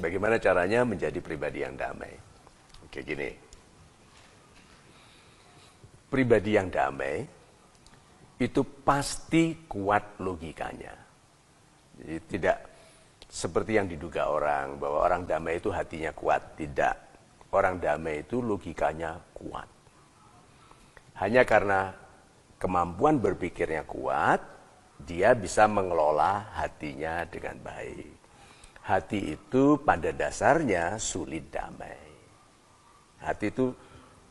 Bagaimana caranya menjadi pribadi yang damai? Oke, gini. Pribadi yang damai itu pasti kuat logikanya. Jadi tidak seperti yang diduga orang, bahwa orang damai itu hatinya kuat. Tidak. Orang damai itu logikanya kuat. Hanya karena kemampuan berpikirnya kuat, dia bisa mengelola hatinya dengan baik. Hati itu pada dasarnya sulit damai. Hati itu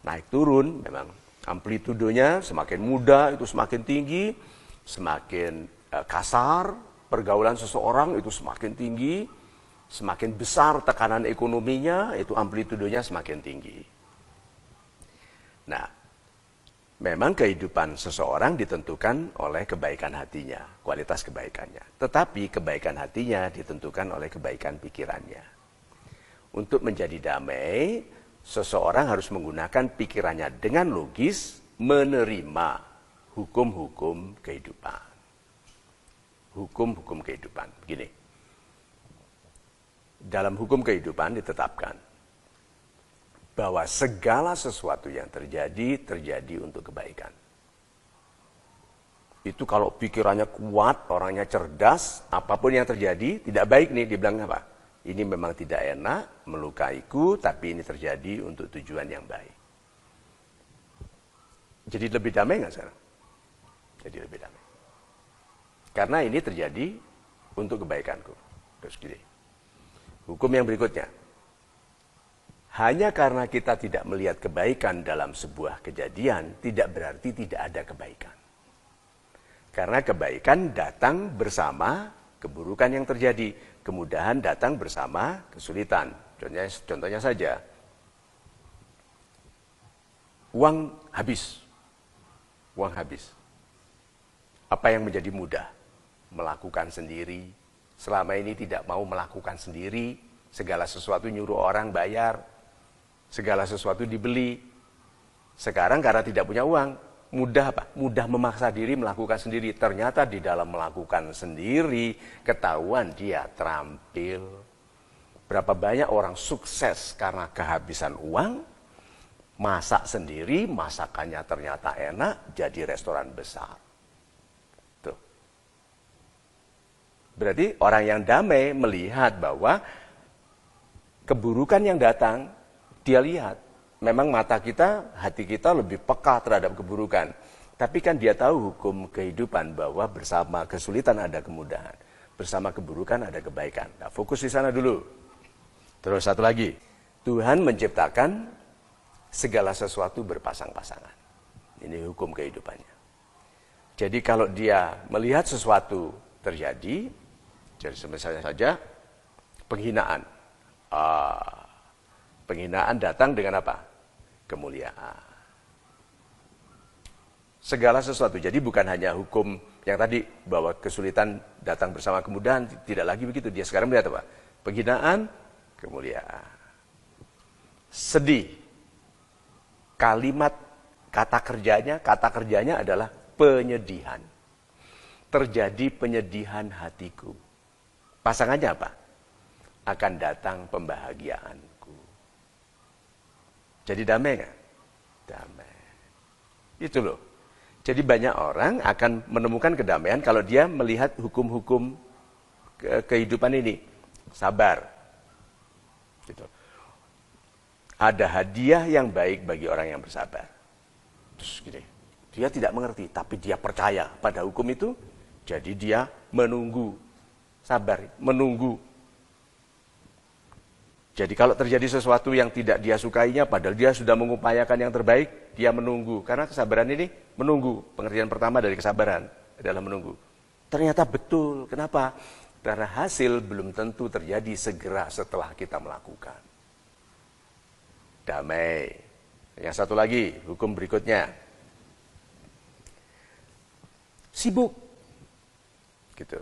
naik turun, memang amplitudonya semakin muda itu semakin tinggi, semakin kasar, pergaulan seseorang itu semakin tinggi, semakin besar tekanan ekonominya, itu amplitudonya semakin tinggi. Nah, memang kehidupan seseorang ditentukan oleh kebaikan hatinya, kualitas kebaikannya. Tetapi kebaikan hatinya ditentukan oleh kebaikan pikirannya. Untuk menjadi damai, seseorang harus menggunakan pikirannya dengan logis, menerima hukum-hukum kehidupan. Hukum-hukum kehidupan. Begini, dalam hukum kehidupan ditetapkan bahwa segala sesuatu yang terjadi, terjadi untuk kebaikan. Itu kalau pikirannya kuat, orangnya cerdas, apapun yang terjadi, tidak baik nih, dibilang apa? Ini memang tidak enak, melukaiku, tapi ini terjadi untuk tujuan yang baik. Jadi lebih damai nggak sekarang? Jadi lebih damai. Karena ini terjadi untuk kebaikanku. Terus gini. Hukum yang berikutnya. Hanya karena kita tidak melihat kebaikan dalam sebuah kejadian, tidak berarti tidak ada kebaikan. Karena kebaikan datang bersama keburukan yang terjadi. Kemudahan datang bersama kesulitan. Contohnya saja, uang habis. Uang habis. Apa yang menjadi mudah? Melakukan sendiri. Selama ini tidak mau melakukan sendiri. Segala sesuatu nyuruh orang bayar. Segala sesuatu dibeli. Sekarang karena tidak punya uang, mudah apa? Mudah memaksa diri melakukan sendiri. Ternyata di dalam melakukan sendiri, ketahuan dia terampil. Berapa banyak orang sukses karena kehabisan uang, masak sendiri, masakannya ternyata enak, jadi restoran besar. Tuh. Berarti orang yang damai melihat bahwa keburukan yang datang, dia lihat, memang mata kita, hati kita lebih peka terhadap keburukan. Tapi kan dia tahu hukum kehidupan bahwa bersama kesulitan ada kemudahan. Bersama keburukan ada kebaikan. Nah, fokus di sana dulu. Terus satu lagi, Tuhan menciptakan segala sesuatu berpasang-pasangan. Ini hukum kehidupannya. Jadi kalau dia melihat sesuatu terjadi, jadi misalnya saja penghinaan. Penghinaan datang dengan apa? Kemuliaan. Segala sesuatu. Jadi bukan hanya hukum yang tadi, bahwa kesulitan datang bersama kemudahan, tidak lagi begitu. Dia sekarang melihat apa? Penghinaan, kemuliaan. Sedih. Kalimat, kata kerjanya adalah penyedihan. Terjadi penyedihan hatiku. Pasangannya apa? Akan datang pembahagiaanku. Jadi damai nggak? Damai. Itu loh. Jadi banyak orang akan menemukan kedamaian kalau dia melihat hukum-hukum kehidupan ini. Sabar. Gitu. Ada hadiah yang baik bagi orang yang bersabar. Terus gini, dia tidak mengerti, tapi dia percaya pada hukum itu, jadi dia menunggu. Sabar, menunggu. Jadi kalau terjadi sesuatu yang tidak dia sukainya, padahal dia sudah mengupayakan yang terbaik, dia menunggu. Karena kesabaran ini menunggu. Pengertian pertama dari kesabaran adalah menunggu. Ternyata betul. Kenapa? Karena hasil belum tentu terjadi segera setelah kita melakukan. Damai. Yang satu lagi, hukum berikutnya. Sibuk. Gitu.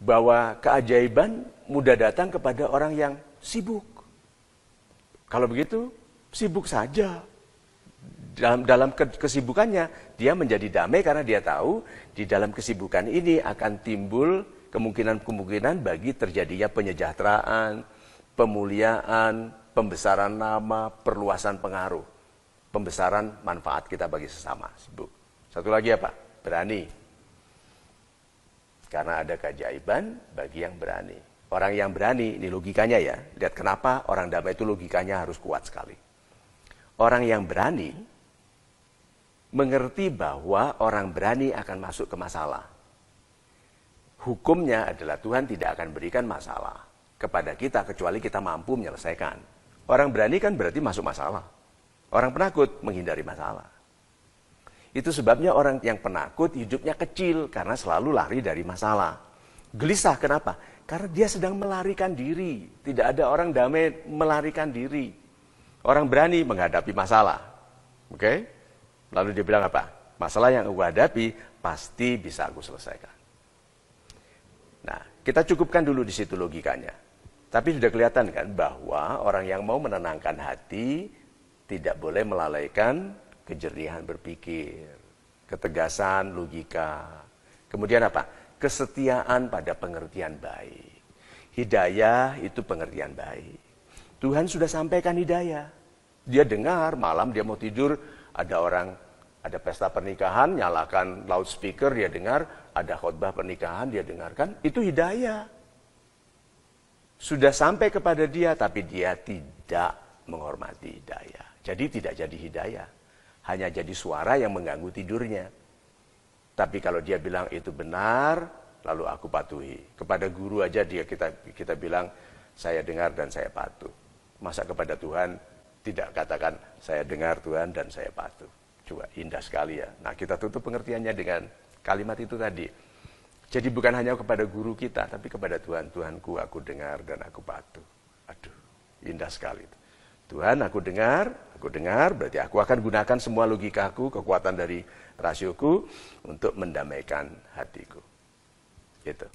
Bahwa keajaiban mudah datang kepada orang yang sibuk. Kalau begitu, sibuk saja. Dalam kesibukannya, dia menjadi damai karena dia tahu di dalam kesibukan ini akan timbul kemungkinan-kemungkinan bagi terjadinya penyejahteraan, pemuliaan, pembesaran nama, perluasan pengaruh, pembesaran manfaat kita bagi sesama. Sibuk. Satu lagi apa? Berani. Karena ada keajaiban bagi yang berani. Orang yang berani, ini logikanya ya. Lihat kenapa orang damai itu logikanya harus kuat sekali. Orang yang berani mengerti bahwa orang berani akan masuk ke masalah. Hukumnya adalah Tuhan tidak akan berikan masalah kepada kita kecuali kita mampu menyelesaikan. Orang berani kan berarti masuk masalah. Orang penakut menghindari masalah. Itu sebabnya orang yang penakut hidupnya kecil karena selalu lari dari masalah. Gelisah kenapa? Karena dia sedang melarikan diri. Tidak ada orang damai melarikan diri. Orang berani menghadapi masalah. Oke? Lalu dia bilang apa? Masalah yang aku hadapi pasti bisa aku selesaikan. Nah, kita cukupkan dulu di situ logikanya. Tapi sudah kelihatan kan bahwa orang yang mau menenangkan hati tidak boleh melalaikan kejernihan berpikir, ketegasan logika. Kemudian apa? Kesetiaan pada pengertian baik. Hidayah itu pengertian baik. Tuhan sudah sampaikan hidayah. Dia dengar malam dia mau tidur, ada pesta pernikahan, nyalakan loudspeaker, dia dengar, ada khotbah pernikahan, dia dengarkan, itu hidayah. Sudah sampai kepada dia, tapi dia tidak menghormati hidayah. Jadi tidak jadi hidayah. Hanya jadi suara yang mengganggu tidurnya. Tapi kalau dia bilang itu benar, lalu aku patuhi. Kepada guru aja kita bilang, saya dengar dan saya patuh. Masa kepada Tuhan tidak katakan, saya dengar Tuhan dan saya patuh. Coba indah sekali ya. Nah, kita tutup pengertiannya dengan kalimat itu tadi. Jadi bukan hanya kepada guru kita, tapi kepada Tuhan. Tuhanku, aku dengar dan aku patuh. Aduh, indah sekali itu. Tuhan, aku dengar, berarti aku akan gunakan semua logikaku, kekuatan dari rasioku untuk mendamaikan hatiku. Gitu.